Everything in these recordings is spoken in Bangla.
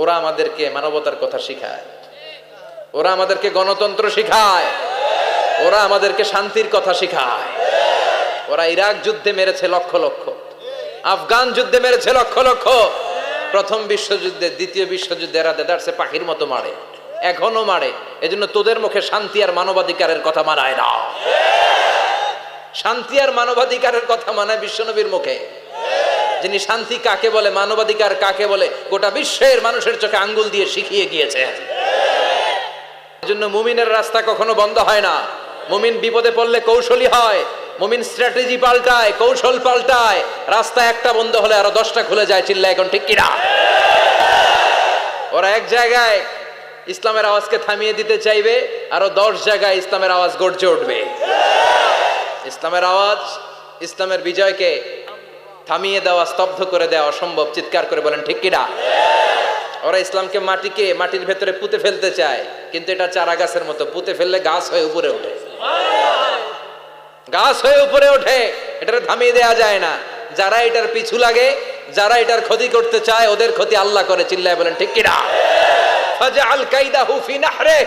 ওরা আমাদেরকে মানবতার কথা শিখায়, ওরা আমাদেরকে গণতন্ত্র শিখায়, ওরা আমাদেরকে শান্তির কথা শিখায়। ওরা ইরাক যুদ্ধে মেরেছে লক্ষ লক্ষ, আফগান যুদ্ধে মেরেছে লক্ষ লক্ষ, প্রথম বিশ্বযুদ্ধে, দ্বিতীয় বিশ্বযুদ্ধে এরা দেদারসে পাখির মতো মারে, এখনো মারে। এজন্য তোদের মুখে শান্তি আর মানবাধিকারের কথা মানায় না। শান্তি আর মানবাধিকারের কথা মানায় বিশ্বনবীর মুখে। যিনি শান্তি কাকে বলে, মানবাধিকার কাকে বলে, গোটা বিশ্বের মানুষের চোখে আঙ্গুল দিয়ে শিখিয়ে গিয়েছেন। এজন্য মুমিনের রাস্তা কখনো বন্ধ হয় না। মুমিন বিপদে পড়লে কৌশলী হয়, মুমিন স্ট্র্যাটেজি পাল্টায়, কৌশল পাল্টায়। রাস্তা একটা বন্ধ হলে আরো 10টা খুলে যায়। চিল্লা এখন ঠিক কিনা? ওরা এক জায়গায় ইসলামের আওয়াজকে থামিয়ে দিতে চাইবে, আরো 10 জায়গায় ইসলামের আওয়াজ গর্জে উঠবে। ইসলামের আওয়াজ, ইসলামের বিজয়কে থামিয়ে দেওয়া, স্তব্ধ করে দেওয়া অসম্ভব। চিৎকার করে বলেন ঠিক কিনা? ওরা ইসলামকে মাটির ভেতরে পুঁতে ফেলতে চায়, কিন্তু এটা চারা গাছের মতো, পুঁতে ফেললে গাছ হয়ে উপরে ওঠে, গাছ হয়ে উপরে ওঠে। এটারে থামিয়ে দেওয়া যায় না। যারা এটার পিছু লাগে, যারা এটার ক্ষতি করতে চায়, ওদের ক্ষতি আল্লাহ করে। চিল্লায় বলেন ঠিক কিনা? ফাজআল কাইদাহু ফি নাহরে।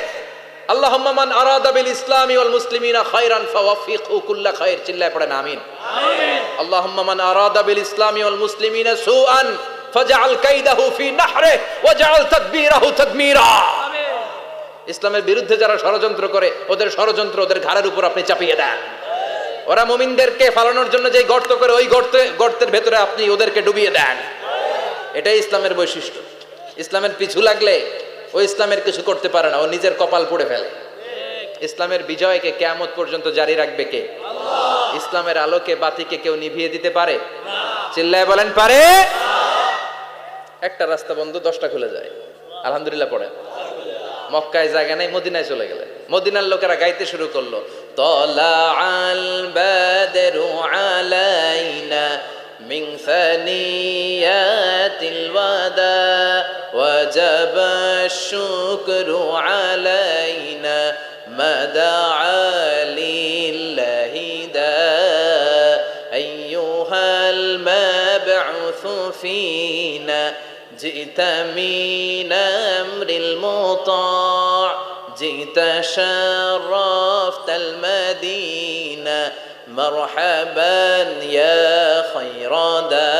আল্লাহুম্মা মান আরাদা বিল ইসলামি ওয়াল মুসলিমিনা খায়রান ফাওয়াফিকহু কুল্লা খায়র। চিল্লায় পড়েন আমিন। আমিন। আল্লাহুম্মা মান আরাদা বিল ইসলামি ওয়াল মুসলিমিনা সুআন ফাজআল কাইদাহু ফি নাহরে ওয়াজআল তাদবীরাহু তাদমীরা। আমিন। ইসলামের বিরুদ্ধে যারা ষড়যন্ত্র করে, ওদের ষড়যন্ত্র ওদের ঘাড়ের উপর আপনি চাপিয়ে দেন। ওরা মুমিনদেরকে ফালানোর জন্য যে গর্ত করে, ওই গর্তের ভেতরে আপনি ওদেরকে ডুবিয়ে দেন। এটাই ইসলামের বৈশিষ্ট্য। ইসলামের পিছু লাগলে ও ইসলামের কিছু করতে পারে না, ও নিজের কপাল পুড়ে ফেলে। ইসলামের বিজয়কে কিয়ামত পর্যন্ত জারি রাখবে কে? আল্লাহ। ইসলামের আলোকে বাতিকে কেউ নিভিয়ে দিতে পারে? না। চিল্লায় বলেন পারে? না। একটা রাস্তা বন্ধ, 10টা খুলে যায়। আলহামদুলিল্লাহ পড়েন। মক্কায় জায়গা নাই, মদিনায় চলে গেলেন। মদিনার লোকেরা গাইতে শুরু করলো, তলাআল বাদরু আলাইনা মিন সানিয়াতিল ওয়াদা ওয়াজাবা শুকরু আলাইনা মাদাআ লিল্লাহি দা আইয়ুহাল মাবউসু ফিনা جئت من أمر المطاع جئت شرفت المدينة مرحبا يا خير دا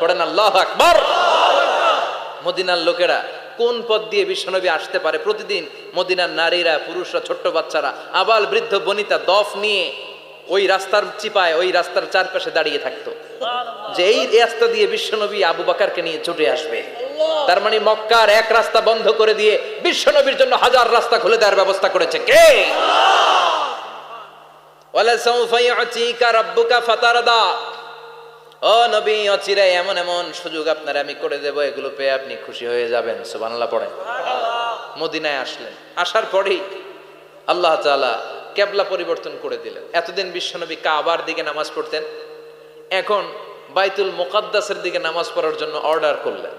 পড়েন আল্লাহু আকবার। মদিনার লোকেরা কোন পথ দিয়ে বিশ্বনবী আসতে পারে? প্রতিদিন মদিনার নারীরা, পুরুষরা, ছোট্ট বাচ্চারা, আবাল বৃদ্ধ বনিতা দফ নিয়ে ওই রাস্তার চিপায়, ওই রাস্তার চারপাশে দাঁড়িয়ে থাকতো, যে এই রাস্তা দিয়ে বিশ্বনবী আবু বকরকে নিয়ে ছুটে আসবে। তার মানে মক্কার এক রাস্তা বন্ধ করে দিয়ে বিশ্বনবীর জন্য হাজার রাস্তা খুলে দেওয়ার ব্যবস্থা করেছে কে? ওয়ালা সাউফা ইউতিকা রাব্বুকা ফাতারদা। ও নবী, অচিরে এমন এমন সুযোগ আপনার আমি করে দেব, এগুলো পেয়ে আপনি খুশি হয়ে যাবেন। সুবহানাল্লাহ পড়েন। মদিনায় আসলেন, আসার পরেই আল্লাহ তাআলা কিবলা পরিবর্তন করে দিলেন। এতদিন বিশ্বনবী কাবার দিকে নামাজ পড়তেন, এখন বাইতুল মুকাদ্দাসের দিকে নামাজ পড়ার জন্য অর্ডার করলেন।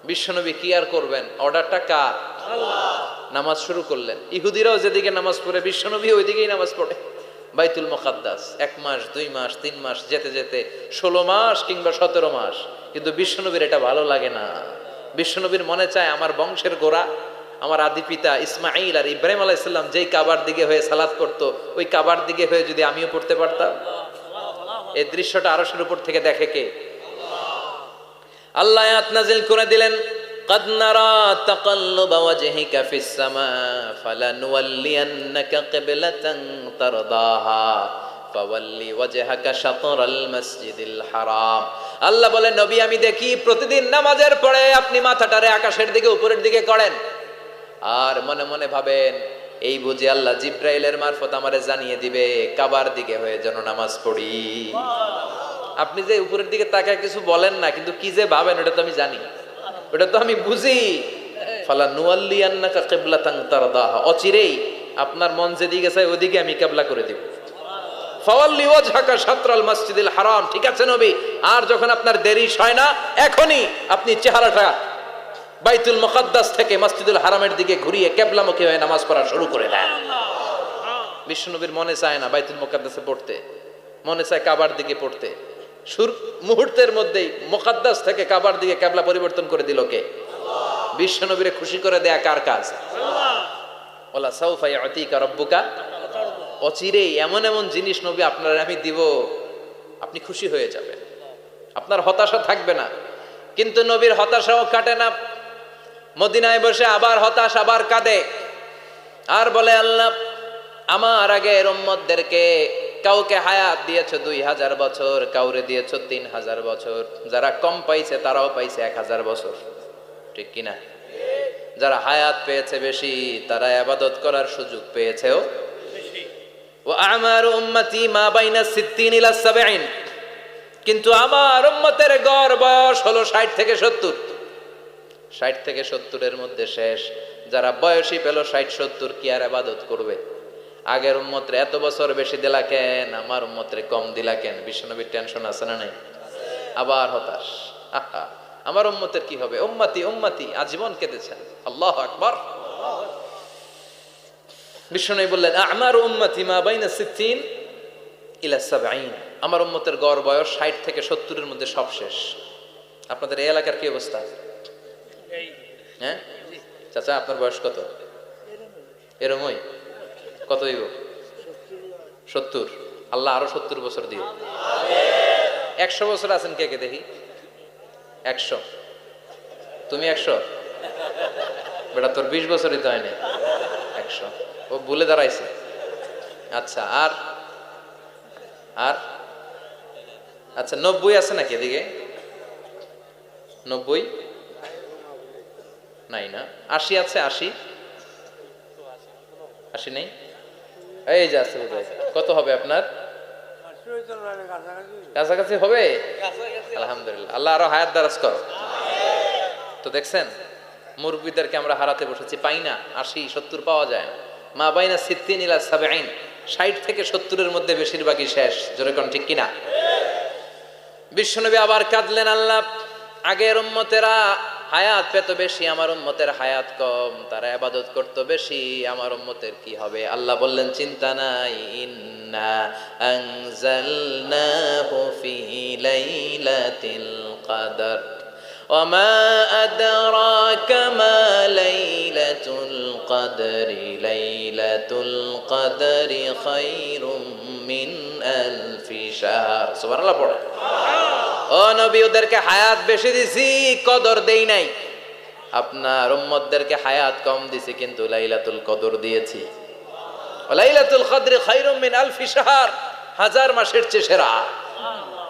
বিশ্বনবী কি আর করবেন? অর্ডারটা কার? আল্লাহ। নামাজ শুরু করলেন। ইহুদিরাও যেদিকে নামাজ পড়ে, বিশ্বনবী ওইদিকেই নামাজ পড়ে। বাইতুল মুকাদ্দাস 1 মাস, 2 মাস, 3 মাস, যেতে যেতে 16 মাস কিংবা 17 মাস। কিন্তু বিশ্বনবীর এটা ভালো লাগে না। বিশ্বনবীর মনে চায় আমার বংশের গোড়া, আমার আদি পিতা ইসমাইল আর ইব্রাহিম আলাইহিস সালাম যেই কাবার দিকে হয়ে সালাত করতো, ওই কাবার দিকে হয়ে যদি আমিও পড়তে পারতাম। এই দৃশ্যটা আরশের উপর থেকে দেখে কে? আল্লাহ আয়াত নাযিল করে দিলেন, قد نرى تقلب وجهك في السماء فلنولينك قبلة ترضاها فول وجهك شطر المسجد الحرام। আল্লাহ বলে, নবী আমি দেখি প্রতিদিন নামাজের পরে আপনি মাথাটারে আকাশের দিকে, উপরের দিকে করেন, আর মনে মনে ভাবেন এই বুঝি আল্লাহ জিব্রাইলের মারফত আমারে জানিয়ে দিবে কাবার দিকে হয়ে যেন নামাজ পড়ি। আপনি যে উপরের দিকে তাকায় কিছু বলেন না, কিন্তু কি যে ভাবেন ওটা তো আমি জানি, ওটা তো আমি বুঝি। ফালা নুয়াল্লিয়ান্নাকা কিবলাতান তারদাহা, অচিরেই আপনার মন যেদিকে চায় ওদিকে আমি কিবলা করে দিব। ফাওয়াল্লি ওয়াজহাকা শাতরাল মসজিদিল হারাম। ঠিক আছে নবী, আর যখন আপনার দেরি হয় না, এখনই আপনি চেহারাটা বাইতুল মুকাদ্দাস থেকে মসজিদুল হারামের দিকে ঘুরিয়ে কিবলামুখী হয়ে নামাজ পড়া শুরু করে দেন। বিশ্বনবীর মনে চায় না বাইতুল মুকাদ্দাসে পড়তে, মনে চায় কাবার দিকে পড়তে। মুহূর্তের মধ্যেই মুকাদ্দাস থেকে কাবার দিকে কিবলা পরিবর্তন করে দিল কে? আল্লাহ। বিশ্ব নবীরে খুশি করে দেয়া কার কাজ? ওলা সাউফা ইয়াতিকা রাব্বুকা, অচিরেই এমন এমন জিনিস নবী আপনার আমি দিব, আপনি খুশি হয়ে যাবেন, আপনার হতাশা থাকবে না। কিন্তু নবীর হতাশাও কাটে না, মদিনায় বসে আবার হতাশ, আবার কাঁদে, আর বলে আল্লাহ আমার আগের উম্মতদেরকে কাউকে হায়াত দিয়েছো 2000 বছর, কাউরে দিয়েছো 3000 বছর, যারা কম পাইছে তারাও পাইছে 1000 বছর, ঠিক কিনা? যারা হায়াত পেয়েছে বেশি তারা ইবাদত করার সুযোগ পেয়েছেও বেশি। ওয়া আমারু উম্মতি মা বাইনা 60 ইলা 70, কিন্তু আমার উম্মতের গড় বয়স হলো 60 থেকে 70। 60 থেকে 70 এর মধ্যে শেষ। যারা বয়সী পেল 60-70 কি আর ইবাদত করবে? আগের উম্মতরে এত বছর বেশি দিলা কেন, আমার উম্মতরে কম দিলা কেন? বিশ্বনবীর টেনশন আছে না নাই? আবার হতাশ, আহা আমার উম্মতের কি হবে? উম্মতি উম্মতি আজীবন কেঁদেছেন। আল্লাহু আকবার। বিশ্বনবী বললেন আমারু উম্মতি মা বাইনা 60 ইলা 70, আমার উম্মতের গড় বয়স 60 থেকে 70 এর মধ্যে সব শেষ। আপনাদের এই এলাকার কি অবস্থা? হ্যাঁ চাচা, আপনার বয়স কত? এরমই কত হইব? 70। আল্লাহ আরো 70 বছর দিও। 100 বছর আছেন কে কে দেখি? 100। তুমি 100? বেটা তোর 20 বছরই তো হয়নি। 100 ও ভুলে দাঁড়াইছে। আচ্ছা, আর আর আচ্ছা 90 আছে নাকি এদিকে? 90 নাই না? 80 আছে? 80 নেই? এই যে আছে বোধহয়। কত হবে আপনার? কাছাকাছি হবে? আলহামদুলিল্লাহ, আল্লাহ আরো হায়াত দারাজ করো। তো দেখছেন মুরব্বীদেরকে আমরা হারাতে বসেছি, পাই না। 80-70 পাওয়া যায় না। মা বাইনা 60 ইলা 70, 60 থেকে 70 এর মধ্যে বেশিরভাগই শেষ। জোরে কোন ঠিক কিনা? বিশ্বনবী আবার কাঁদলেন, আল্লাহ আগের উম্মতেরা হায়াত পেত বেশি, আমার উম্মতের হায়াত কম, তারা ইবাদত করত বেশি, আমার উম্মতের কি হবে? আল্লাহ বললেন চিন্তা নাই, ইন্না আনজালনাহু ফি লাইলাতিল কদর ওয়া মা আদরাকা মা লাইলাতুল কদরি, লাইলাতুল কদরি খায়রুম মিন আলফি শাহর। সুবহানাল্লাহ পড়ে। ও নবী, ওদেরকে হায়াত বেশি দিছি, কদর দেই নাই। আপনার উম্মতদেরকে হায়াত কম দিছি, কিন্তু লাইলাতুল কদর দিয়েছি। লাইলাতুল কদরি খায়রুম মিন আলফি শাহর, 1000 মাসের চেয়ে সেরা।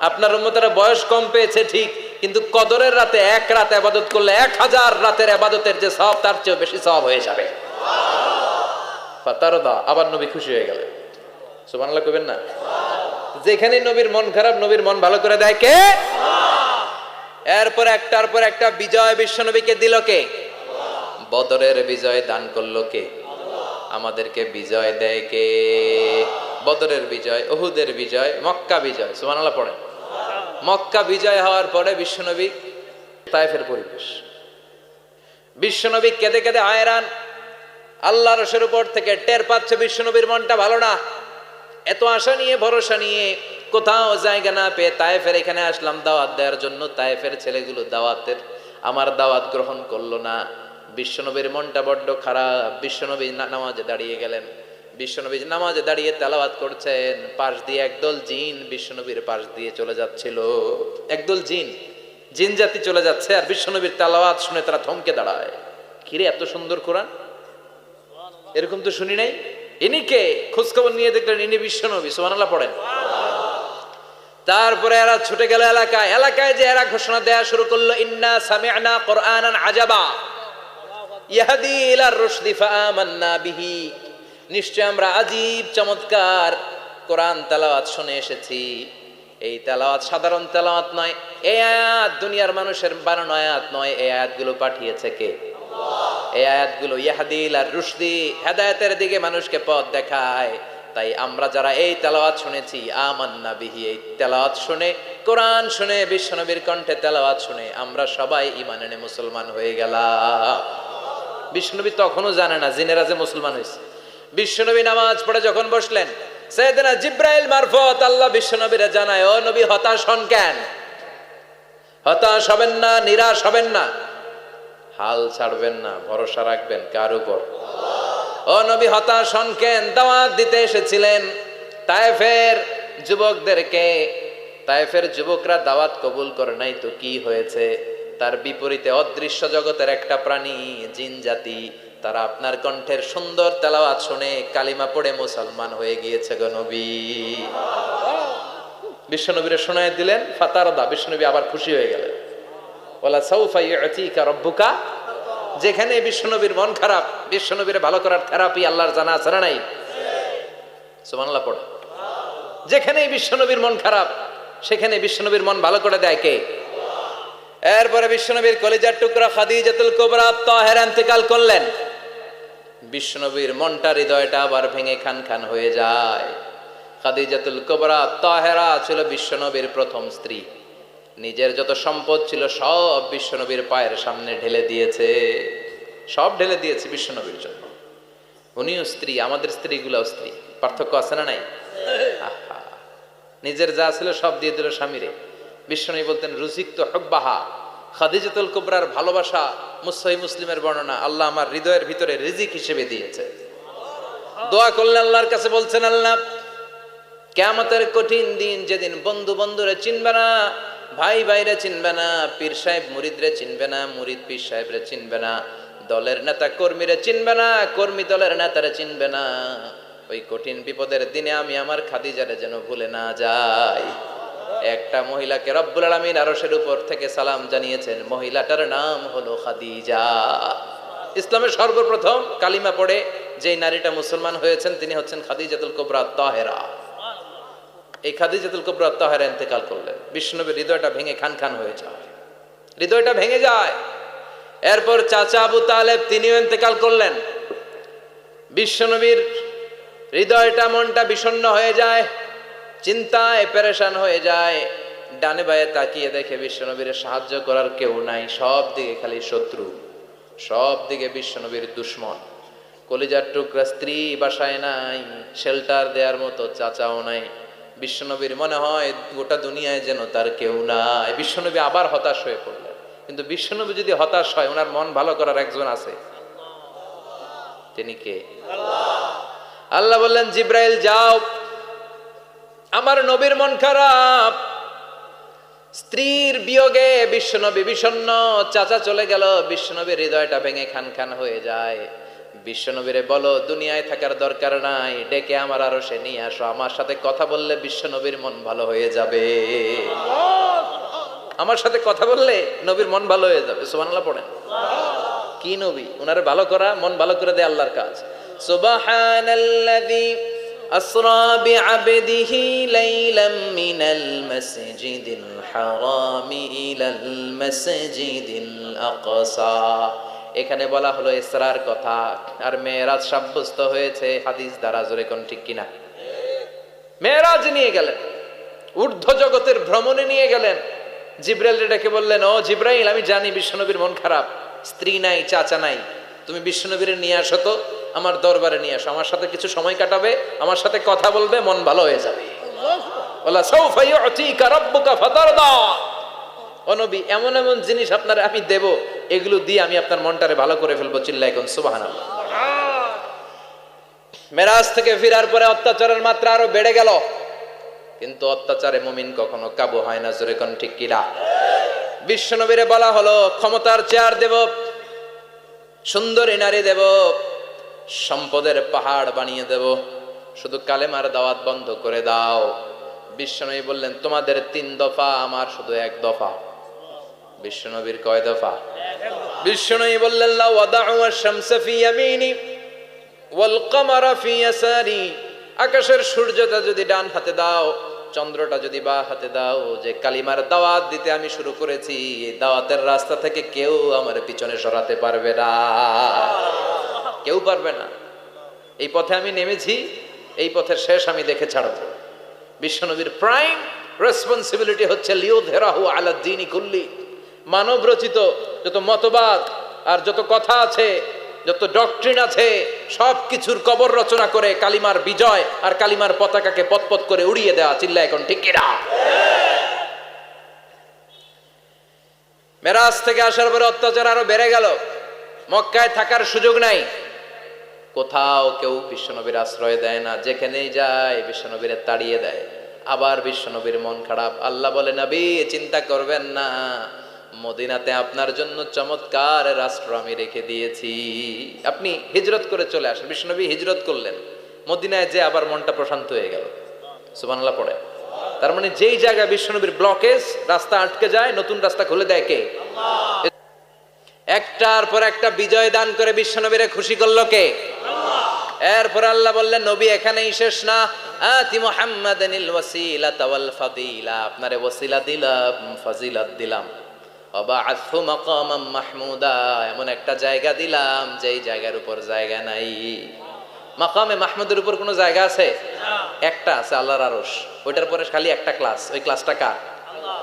আপনার উম্মতেরা বয়স কম পেয়েছে ঠিক, কিন্তু কদরের রাতে এক রাত ইবাদত করলে 1000 রাতের ইবাদতের যে সওয়াব তার চেয়ে বেশি সওয়াব হয়ে যাবে। ফাতারদা, আবার নবী খুশি হয়ে গেলেন। সুবহানাল্লাহ কইবেন না? যেখানে নবীর মন খারাপ, নবীর মন ভালো করে দেয় কে? এরপর একটার পর একটা বিজয় বিশ্বনবীকে দিল কে? বদরের বিজয় দান করলো কে? আমাদেরকে বিজয় দেয় কে? বদরের বিজয়, উহুদের বিজয়, মক্কা বিজয়। সুবহানাল্লাহ পড়েন। মক্কা বিজয় হওয়ার পরে বিশ্বনবী তায়েফের পরিবেশ, বিশ্বনবী কেঁদে কেঁদে হায়রান। আল্লাহর রসের উপর থেকে টের পাচ্ছে বিশ্বনবীর মনটা ভালো না। এত আশা নিয়ে ভরসা নিয়ে কোথাও জায়গা না পেয়ে তায়েফের এখানে আসলাম দাওয়াত দেওয়ার জন্য। তায়েফের ছেলেগুলো আমার দাওয়াত গ্রহণ করলো না। বিশ্বনবীর মনটা বড্ড খারাপ। বিশ্বনবী নামাজে দাঁড়িয়ে গেলেন। বিশ্বনবী নামাজে দাঁড়িয়ে তেলাওয়াত করছেন, পাশ দিয়ে একদল জিন বিশ্বনবীর পাশ দিয়ে চলে যাচ্ছিল। একদল জিন জাতি চলে যাচ্ছে, আর বিশ্বনবীর তেলাওয়াত শুনে তারা থমকে দাঁড়ায়। কিরে, এত সুন্দর কোরআন, এরকম তো শুনি নাই। ইনি কে? খোঁজখবর নিয়ে দেখলেন ইনি বিশ্বনবী। সুবহানাল্লাহ পড়েন। তারপরে এরা ছুটে গেল এলাকায় যে এরা ঘোষণা দেয়া শুরু করলো, ইন্না সামি'না কুরআনান আজাবা ইয়াহদি ইলার রুশদি ফাআমান্না বিহি, নিশ্চয় আমরা আজীব চমৎকার কোরআন তেলাওয়াত শুনে এসেছি। এই তেলাওয়াত সাধারণ তেলাওয়াত নয়, এই আয়াত দুনিয়ার মানুষের বানানো আয়াত নয়। এই আয়াতগুলো পাঠিয়েছে কে? এই আয়াতগুলো ইয়াহদি ইলার রুশদি, হেদায়েতের দিকে মানুষকে পথ দেখায়। তাই আমরা যারা এই তেলাওয়াত শুনেছি, আমান্না বিহি, এই তেলাওয়াত শুনে, কোরআন শুনে, বিশ্বনবীর কণ্ঠে তেলাওয়াত শুনে আমরা সবাই ঈমান এনে মুসলমান হয়ে গেলাম। বিশ্বনবী তখনও জানে না জিনেরা যে মুসলমান হয়েছে। বিশ্বনবী নামাজ পড়ে যখন বসলেন, সাইয়েদনা জিব্রাইল মারফত আল্লাহ বিশ্বনবীরে জানায়, ও নবী হতাশ হন কেন? হতাশ হবেন না, নিরাশ হবেন না। হাল ছাড়বেন না, ভরসা রাখবেন কার উপর? ও নবী হতাশ হন কেন? দাওয়াত দিতে এসেছিলেন তায়েফের যুবকদেরকে। তায়েফের যুবকরা দাওয়াত কবুল করে নাই তো কি হয়েছে? তার বিপরীতে অদৃশ্য জগতের একটা প্রাণী, জিন জাতি, তারা আপনার কণ্ঠের সুন্দর তেলাওয়াত শুনে কালিমা পড়ে মুসলমান হয়ে গিয়েছে গো নবী। বিশ্বনবীরে শোনায় দিলেন, ফাতারদা, বিশ্বনবী আবার খুশি হয়ে গেলেন। ওয়ালা সাউফা ইউতিকা রাব্বুকা। যেখানে বিশ্বনবীর মন খারাপ, বিশ্বনবীরে ভালো করার থেরাপি আল্লাহর জানা আছে না নাই? সুবহানাল্লাহ পড়ে। যেখানেই বিশ্বনবীর মন খারাপ, সেখানে বিশ্বনবীর মন ভালো করে দেয় কে? এরপরে বিশ্বনবীর কলিজার টুকরা খাদিজাতুল কুবরা তাহেরা ইন্তেকাল করলেন। বিশ্বনবীর মনটা, হৃদয়টা আবার ভেঙে খান খান হয়ে যায়। খাদিজাতুল কুবরা তাহেরা ছিল বিশ্বনবীর প্রথম স্ত্রী। নিজের যত সম্পদ ছিল সব বিশ্বনবীর পায়ের সামনে ঢেলে দিয়েছে, সব ঢেলে দিয়েছে বিশ্বনবীর জন্য। উনিও স্ত্রী, আমাদের স্ত্রীগুলাও স্ত্রী, পার্থক্য আছে না নাই? আহা, নিজের যা ছিল সব দিয়ে দিল স্বামীরে। বিশ্বনবী বলতেন রুজিকতু হুব্বাহা। খাদিজাতুল কুবরার ভালোবাসা সহিহ মুসলিমের বর্ণনা, আল্লাহ আমার হৃদয়ের ভিতরে রিজিক হিসেবে দিয়েছে। দোয়া করলে আল্লাহর কাছে বলছেন, আল্লাহ কিয়ামতের কঠিন দিন, যেদিন বন্ধু বন্ধুরে চিনবে না, ভাই ভাইরে চিনবে না, পীর সাহেব মুরিদরে চিনবে না, মুরিদ পীর সাহেবরে চিনবে না, দলের নেতা কর্মীরে চিনবে না, কর্মী দলের নেতারে চিনবে না, ওই কঠিন বিপদের দিনে আমি আমার খাদিজারে যেন ভুলে না যাই। একটা মহিলাকে রব্বুল আলামিন আরশের উপর থেকে সালাম জানিয়েছেন, মহিলাটার নাম হলো খাদিজা। ইসলামের সর্বপ্রথম কালিমা পড়ে যেই নারীটা মুসলমান হয়েছেন তিনি হচ্ছেন খাদিজাতুল কুবরা তাহেরা। এই খাদিজাতুল কুবরা তাহেরা ইন্তেকাল করলেন। বিশ্বনবীর হৃদয়টা ভেঙে খান খান হয়ে যায়, হৃদয়টা ভেঙে যায়। এরপর চাচা আবু তালেব তিনিও ইন্তেকাল করলেন। বিশ্বনবীর হৃদয়টা, মনটা বিষণ্ণ হয়ে যায়, চিন্তায় পেরেশান হয়ে যায়। ডানে বায়ে তাকিয়ে দেখে বিশ্বনবীর সাহায্য করার কেউ নাই, সব দিকে খালি শত্রু, সব দিকে বিশ্বনবীর দুশ্মন। কলিজার টুকরা স্ত্রী বাসায় নাই, শেল্টার দেওয়ার মতো চাচাও নাই। বিশ্বনবীর মনে হয় গোটা দুনিয়ায় যেন তার কেউ নাই। বিশ্বনবী আবার হতাশ হয়ে পড়লেন। কিন্তু বিশ্বনবী যদি হতাশ হয়, ওনার মন ভালো করার একজন আছে, তিনি কে? আল্লাহ বললেন, জিব্রাইল যাও, আমার নবীর মন খারাপ, স্ত্রীর বিয়োগে বিশ্বনবী বিষণ্ণ, চাচা চলে গেল, বিশ্বনবীর হৃদয়টা ভেঙে খান খান হয়ে যায়। বিশ্বনবীরে বলো দুনিয়ায় থাকার দরকার নাই, ডেকে আমার আরশে নিয়ে আসো, আমার সাথে কথা বললে বিশ্বনবীর মন ভালো হয়ে যাবে। আমার সাথে কথা বললে নবীর মন ভালো হয়ে যাবে। সুবহানাল্লাহ পড়েন। কি নবী, ওনারে ভালো করা, মন ভালো করে দেয় আল্লাহর কাজ। সুবহানাল্লাযী আসরা বিআবদিহি লাইলাম মিনাল মাসজিদিল হারামি ইলাল মাসজিদিল আকসা। এখানে বলা হলো ইসরার কথা, আর মেরাজ সাব্যস্ত হয়েছে হাদিস দ্বারা। জোরে কোন ঠিক কিনা? মেরাজ নিয়ে গেলেন, ঊর্ধ্ব জগতের ভ্রমণে নিয়ে গেলেন। জিব্রাইল ডেকে বললেন, ও জিব্রাইল, আমি জানি বিশ্বনবীর মন খারাপ, স্ত্রী নাই, চাচা নাই, তুমি বিশ্বনবীর নিয়ে আসো তো, আমার দরবারে নিয়ে আসো, আমার সাথে কিছু সময় কাটাবে, আমার সাথে কথা বলবে, মন ভালো হয়ে যাবে। ওয়ালা সাউফা ইউতিকা রাব্বুকা ফাতারদা। ও নবী, এমন এমন জিনিস আপনারে আমি দেব, এগুলো দিয়ে আমি আপনার মনটারে ভালো করে ফেলবো। চিল্লায় কোন সুবহানাল্লাহ। মেরাজ থেকে ফিরার পরে অত্যাচারের মাত্রা আরো বেড়ে গেল, কিন্তু অত্যাচারে মুমিন কখনো কাবু হয় না। জোরে কোন ঠিক কিনা? বিশ্বনবীরে বলা হলো, ক্ষমতার চেয়ার দেব, সুন্দরী নারী দেব, সম্পদের পাহাড় বানিয়ে দেব, শুধু কালেমার দাওয়াত বন্ধ করে দাও। বিশ্বনবী বললেন, তোমাদের 3 দফা, আমার শুধু 1 দফা। বিশ্বনবীর কয় দফা? বিশ্বনবী বললেন, লা ওয়াদাউ আশ-শামসা ফি ইয়ামিনি ওয়াল কামারা ফি ইয়াসারি। আকাশের সূর্যটা যদি ডান হাতে দাও, চন্দ্রটা যদি বাঁ হাতে দাও, যে কালিমার দাওয়াত দিতে আমি শুরু করেছি, এই দাওয়াতের রাস্তা থেকে কেউ আমার পিছনে সরাতে পারবে না, কেউ পারবে না। এই পথে আমি নেমেছি, এই পথের শেষ আমি দেখে ছাড়ব। বিশ্বনবীর প্রাইম রেসপন্সিবিলিটি হচ্ছে লিউযহিরাহু আলা দ্বীনি কুল্লি। মানব রচিত যত মতবাদ আর যত কথা আছে, যত ডক্ট্রিন আছে, সব কিছুর কবর রচনা করে কালিমার বিজয় আর কালিমার পতাকাকে পতপত করে উড়িয়ে দেওয়া। চিল্লা এখন ঠিক কিনা? মেরাজ থেকে আসার পরে অত্যাচার আরো বেড়ে গেল, মক্কায় থাকার সুযোগ নাই, কোথাও কেউ বিশ্বনবীর আশ্রয় দেয় না, যেখানেই যায় বিশ্বনবীর তাড়িয়ে দেয়। আবার বিশ্বনবীর মন খারাপ, আল্লাহ বলে নবী চিন্তা করবেন না, মদিনাতে আপনার জন্য চমৎকার রাষ্ট্র আমি রেখে দিয়েছি, আপনি হিজরত করে চলে আসেন। বিশ্বনবী হিজরত করলেন, মদিনায় যে আবার মনটা প্রশান্ত হয়ে গেল। সুবহানাল্লাহ পড়ে। তার মানে যেই জায়গায় বিশ্বনবীর ব্লকেজ, রাস্তা আটকে যায়, নতুন রাস্তা খুলে দেয় কে? একটার পর একটা বিজয় দান করে বিশ্বনবীরে খুশি করলো কে? এরপর আল্লাহ বললেন নবী এখানেই শেষ না, আতি মুহাম্মাদানিল ওয়াসিলাতা ওয়াল ফাদিলা, আপনারে ওয়াসিলা দিলাম, ফাজিলাত দিলাম, ওয়াবাআসহু মাকামাম মাহমুদা, এমন একটা জায়গা দিলাম যেই জায়গার উপর জায়গা নাই। মাকামে মাহমুদের উপর কোনো জায়গা আছে? একটা আছে, আল্লাহর আরশ। ওইটার পরে খালি একটা ক্লাস, ওই ক্লাসটা কার?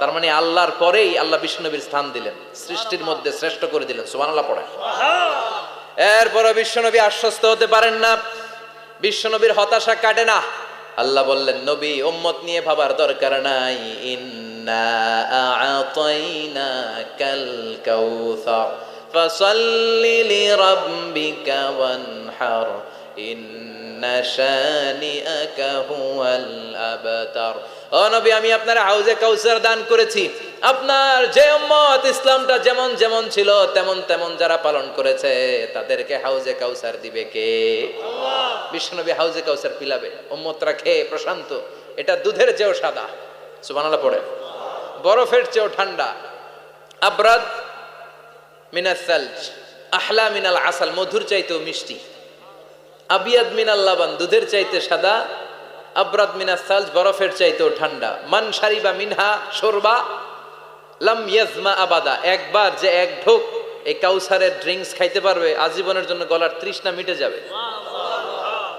তার মানে আল্লাহর পরেই আল্লাহ বিশ্বনবীর স্থান দিলেন, সৃষ্টির মধ্যে শ্রেষ্ঠ করে দিলেন। সুবহানাল্লাহ পড়ে। এরপর বিশ্বনবী আশ্বস্ত হতে পারেন না, বিশ্বনবীর হতাশা কাটে না। আল্লাহ বললেন নবী উম্মত নিয়ে ভাবার দরকার নাই, ইন্না আ'তাইনাকাল কাউসার ফাসাল্লি লিরাব্বিকা ওয়ানহার ইন্না শানিআকা হুয়াল আবতার। ও নবী আমি আপনার হাউজে কাউসার দান করেছি, আপনার যে উম্মত ইসলামটা যেমন যেমন ছিল তেমন তেমন যারা পালন করেছে তাদেরকে হাউজে কাউসার দিবে কে? আল্লাহ। বিশ্বনবী হাউজে কাউসার পিলাবে, উম্মতরা খেয়ে প্রশান্ত। এটা দুধের চেয়েও সাদা, সুবহানাল্লাহ পড়ে, বরফের চেয়েও ঠান্ডা, আবরাদ মিনাস সালজ আহলা মিনাল আসাল, মধুর চাইতেও মিষ্টি, আবিয়াদ মিনাল লাবান, দুধের চাইতে সাদা, আবরাদ মিনাস সালজ, বরফের চাইতেও ঠান্ডা। মান শারিবা মিনহা শরবা লাম ইয়াজমা আবাদা, একবার যে এক ঢোক এই কাউসারের ড্রিঙ্কস খাইতে পারবে আজীবনের জন্য গলার তৃষ্ণা মিটে যাবে।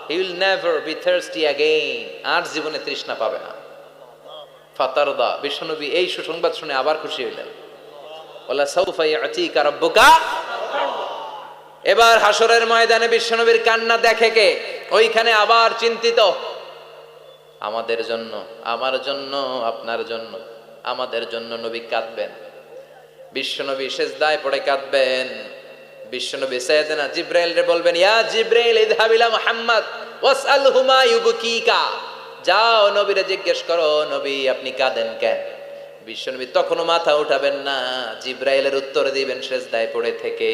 He will never be thirsty again, আর জীবনে তৃষ্ণা পাবে না। ফাতারদা, বিশ্বনবী এই সুসংবাদ শুনে আবার খুশি হইলেন। ওয়ালা সাউফা ইয়াতিকা রাব্বুকা। এবার হাসরের ময়দানে বিশ্বনবীর কান্না দেখে কে? ওইখানে আবার চিন্তিত, আমাদের জন্য, আমার জন্য, আপনার জন্য, আমাদের জন্য নবী কাঁদবেন। বিশ্বনবী সিজদায় পড়ে কাঁদবেন। বিশ্বনবী সাইয়েদনা জিবরাইলরে বলবেন, ইয়া জিবরাইল ইযহাব ইলা মুহাম্মদ ওয়াসআলহু মা ইউবকিকা, যাও নবীরে জিজ্ঞেস করো নবী আপনি কাঁদেন কেন? বিশ্বনবী তখনও মাথা উঠাবেন না, জিবরাইলের উত্তর দিবেন সিজদায় পড়ে থেকে।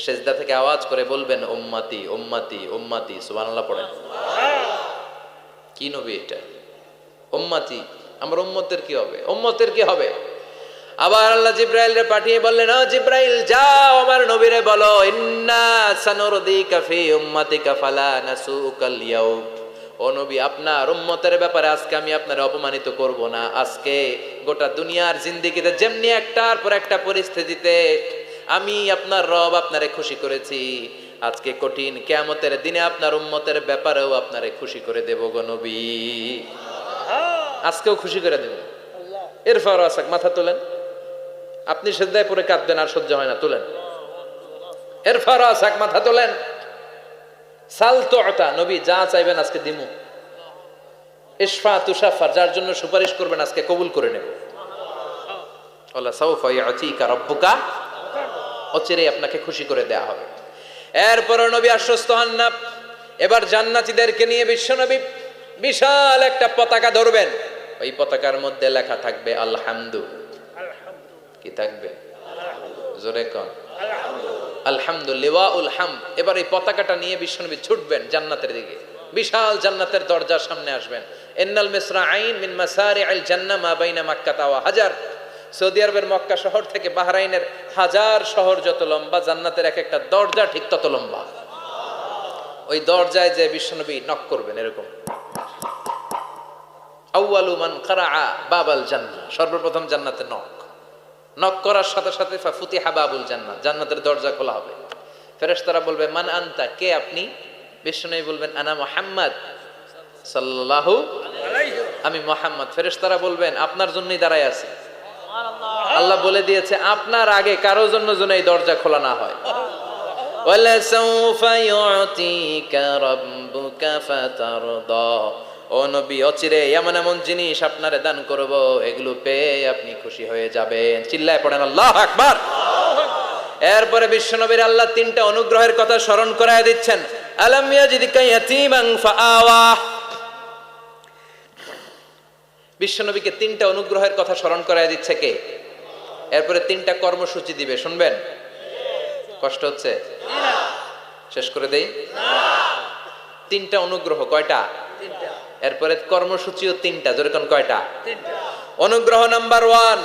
সিজদা থেকে আওয়াজ করে বলবেন উম্মতি উম্মতি উম্মতি। সুবহানাল্লাহ পড়েন। কি নবী এটা? উম্মতি, আমার উম্মতের কি হবে? উম্মতের কি হবে? আবার আল্লাহ জিবরাইলরে পাঠিয়ে বললেন, ও জিবরাইল যাও আমার নবীরে বলো, ইন্না সানুরদিকা ফি উম্মাতিকা ফালা নাসুকাল ইয়াউম, ও নবী আপনার উম্মতের ব্যাপারে আজকে আমি আপনারে অপমানিত করব না। আজকে গোটা দুনিয়ার জিন্দেগিতে যেমনি একটার পর একটা পরিস্থিতিতে আমি আপনার রব আপনারে খুশি করেছি, আজকে কঠিন কিয়ামতের দিনে আপনার উম্মতের ব্যাপারেও আপনারে খুশি করে দেব গো নবী, আজকেও খুশি করে দেব। এরপর আসাক, মাথা তোলেন, আপনি সিজদায় পড়ে কাঁদবেন আর সহ্য হয় না, তোলেন। এরপর আসাক, মাথা তোলেন। সাল তুতা, নবী যা চাইবেন আজকে দিমু। ইশফা তুশাফার, যার জন্য সুপারিশ করবেন আজকে কবুল করে নেব। ওয়ালা সাউফা ইয়াতিকা রাব্বুকা, অচিরে আপনাকে খুশি করে দেয়া হবে। এরপর নবী আশ্বস্ত হন না। এবার জান্নাতীদেরকে নিয়ে বিশ্বনবী বিশাল একটা পতাকা ধরবেন, ওই পতাকার মধ্যে লেখা থাকবে আলহামদু। কি থাকবে? জোরে কোন আলহামদুলিল্লাহ উল হামদ। এবার এই পতাকাটা নিয়ে বিশ্বনবী ছুটবেন জান্নাতের দিকে, বিশাল জান্নাতের দরজার সামনে আসবেন। ইন্নাল মিসরাঈন মিন মাসারিআল জান্নাহ মা বাইনা মাক্কাহ ওয়া হাজার, সৌদি আরবের মক্কা শহর থেকে বাহরাইনের হাজার শহর যত লম্বা, জান্নাতের এক একটা দরজা ঠিক তত লম্বা। ওই দরজায় যে বিশ্বনবী নক করবেন এরকম, আউয়ালু মান কারাআ বাবাল জান্নাহ, সর্বপ্রথম জান্নাতে নক করার সাথে সাথে ফাফুতিহা বাবুল জান্নাহ, জান্নাতের দরজা খোলা হবে। ফেরেশতারা বলবে মান আনতা, কে আপনি? বিশ্বনবী বলবেন আনা মুহাম্মদ সাল্লাল্লাহু আলাইহি, আমি মুহাম্মদ। ফেরেশতারা বলবেন আপনার জন্যই দাঁড়ায় আছি। আল্লাহ বলে দিয়েছে আপনার আগে কারো জন্য যেন এই দরজা খোলা না হয়। ওয়ালা সাউফা ইউতিকা রাব্বুকা ফাতারদা, ও নবী, অচিরে এমন এমন জিনিস আপনারে দান করব, এগুলো পেয়ে আপনি খুশি হয়ে যাবেন। চিল্লায় পড়েন আল্লাহু আকবার। এরপরে বিশ্বনবীর আল্লাহ তিনটা অনুগ্রহের কথা স্মরণ করায় দিচ্ছেন। আলাম ইয়াজিদকা ইয়াতীমান ফাআওয়া। বিশ্বনবীকে তিনটা অনুগ্রহের কথা স্মরণ করায় দিচ্ছে কে? এরপরে তিনটা কর্মসূচি দিবে, শুনবেন? কষ্ট হচ্ছে? শেষ করে দেই। তিনটা অনুগ্রহ কয়টা? এরপরে কর্মসূচিও তিনটা, যেরকম কয়টা? অনুগ্রহ নাম্বার 1,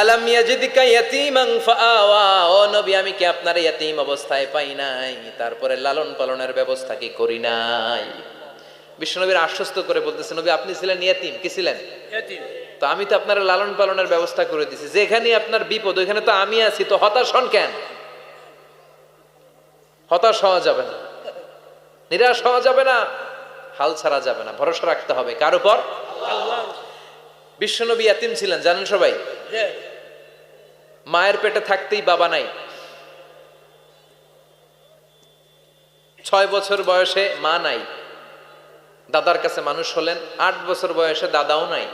আলাম ইয়াজিদকা ইয়াতীমান ফাআওয়া। ও নবী, আমি কি আপনার ইয়াতীম অবস্থায় পাই নাই, তারপরে লালন পালনের ব্যবস্থা কি করি নাই? বিশ্বনবীর আশ্বস্ত করে বলতেছে, নবী আপনি ছিলেন ইয়াতীম। কি ছিলেন? ইয়াতীম। তো আমি তো আপনার লালন পালনের ব্যবস্থা করে দিছি। যেখানে আপনার বিপদ ওইখানে তো আমি আছি, তো হতাশ হন কেন? হতাশ হওয়া যাবে না, নিরাশ হওয়া যাবে না, হাল ছাড়া যাবে না, ভরসা রাখতে হবে কার উপর? আল্লাহর। বিশ্বনবী ইয়াতীম ছিলেন, জানেন সবাই? মায়ের পেটে থাকতেই বাবা নাই। 6 বছর বয়সে মা নাই, দাদার কাছে মানুষ হলেন। 8 বছর বয়সে দাদাও নাই,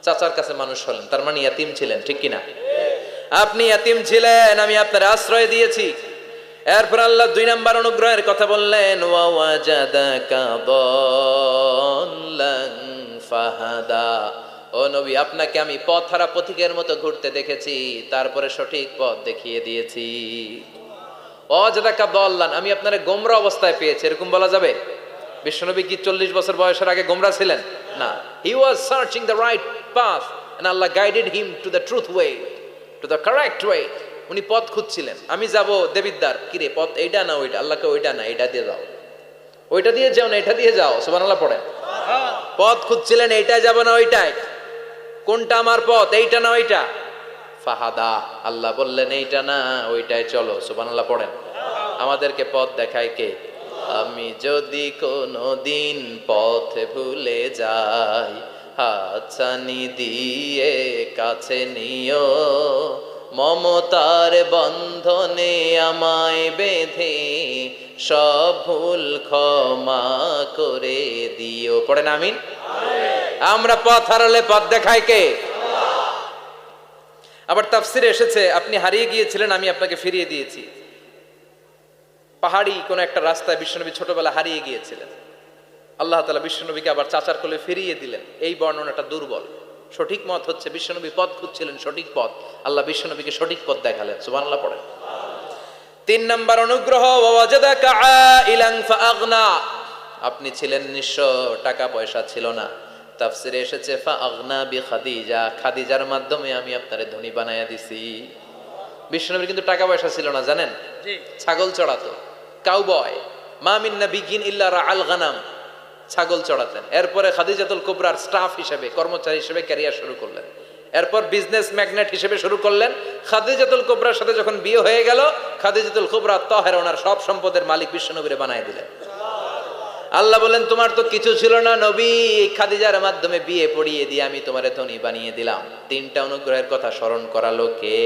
চাচার কাছে মানুষ হলেন। তার মানে ইয়াতীম ছিলেন, ঠিক কিনা? আপনি ইয়াতীম ছিলেন, আমি আপনার আশ্রয় দিয়েছি। এরপর আল্লাহ 2 নাম্বার অনুগ্রহের কথা বললেন, ওয়া ওয়াজাদাকা দাল্লান ফাহাদা। ও নবী, আপনাকে আমি পথহারা পথিকের মতো ঘুরতে দেখেছি, তারপরে সঠিক পথ দেখিয়ে দিয়েছি। ওয়াজাদাকা দাল্লান, আমি আপনারে গোমরা অবস্থায় পেয়েছি, এরকম বলা যাবে? বিশ্বনবী কি 40 বছর বয়সের আগে গোমরা ছিলেন? না, he was searching the right path and Allah guided him to the truth way, to the correct way. উনি পথ খুঁজছিলেন। আমি যাব দেবিদ্দার, কিরে পথ এইটা না ওইটা? আল্লাহকে ওইটা না, এটা দিয়ে যাও, ওইটা দিয়ে যাও না, এটা দিয়ে যাও। সুবহানাল্লাহ পড়েন। পথ খুঁজছিলেন, এইটাই যাব না ওইটাই? কোনটা আমার পথ, এইটা না ওইটা? ফাহাদা, আল্লাহ বললেন এইটা না ওইটাই চলো। সুবহানাল্লাহ পড়েন। আমাদেরকে পথ দেখায় কে? আমি যদি কোনো দিন পথ ভুলে যাই, হাতছানি দিয়ে কাছে নিও, মমতার বন্ধনে আমায় বেঁধে সব ভুল ক্ষমা করে দিও। পড়েন আমিন। আমরা পথ হারালে পথ দেখায় কে? আবার তাফসিরে এসেছে, আপনি হারিয়ে গিয়েছিলেন, আমি আপনাকে ফিরিয়ে দিয়েছি। পাহাড়ি কোন একটা রাস্তায় বিশ্বনবী ছোটবেলা হারিয়ে গিয়েছিলেন, আল্লাহ তাআলা বিশ্বনবীকে আবার চাচার কোলে ফিরিয়ে দিলেন। এই বর্ণনাটা দুর্বল। সঠিক মত হচ্ছে বিশ্বনবী পথ খুঁজছিলেন, সঠিক পথ, আল্লাহ বিশ্বনবীকে সঠিক পথ দেখালেন। সুবহানাল্লাহ পড়েন। 3 নাম্বার অনুগ্রহ, ওয়াজাদাকা আইলান ফাআগনা। আপনি ছিলেন নিঃস্ব, টাকা পয়সা ছিল না। তাফসিরে এসেছে ফাআগনা বিখাদিজা, খাদিজার মাধ্যমে আমি আপনারে ধনী বানায়া দিছি। বিশ্বনবীর কিন্তু টাকা পয়সা ছিল না, জানেন? ছাগল চড়াতো, কাউবয়। মা মিন নাবিয়্যিন ইল্লা রাআল গানাম, ছাগল চড়াতেন। এরপরে খাদিজাতুল কুবরার স্টাফ হিসেবে, কর্মচারী হিসেবে ক্যারিয়ার শুরু করলেন। এরপর বিজনেস ম্যাগনেট হিসেবে শুরু করলেন। খাদিজাতুল কুবরার সাথে যখন বিয়ে হয়ে গেল, খাদিজাতুল কুবরা তাহেরা, ওনার সব সম্পদের মালিক বিশ্বনবীরে বানায় দিলেন। আল্লাহ বলেন, তোমার তো কিছু ছিল না নবী, খাদিজার মাধ্যমে বিয়ে পড়িয়ে দিয়ে আমি তোমারে ধনী বানিয়ে দিলাম। 3টা অনুগ্রহের কথা স্মরণ করালো কে?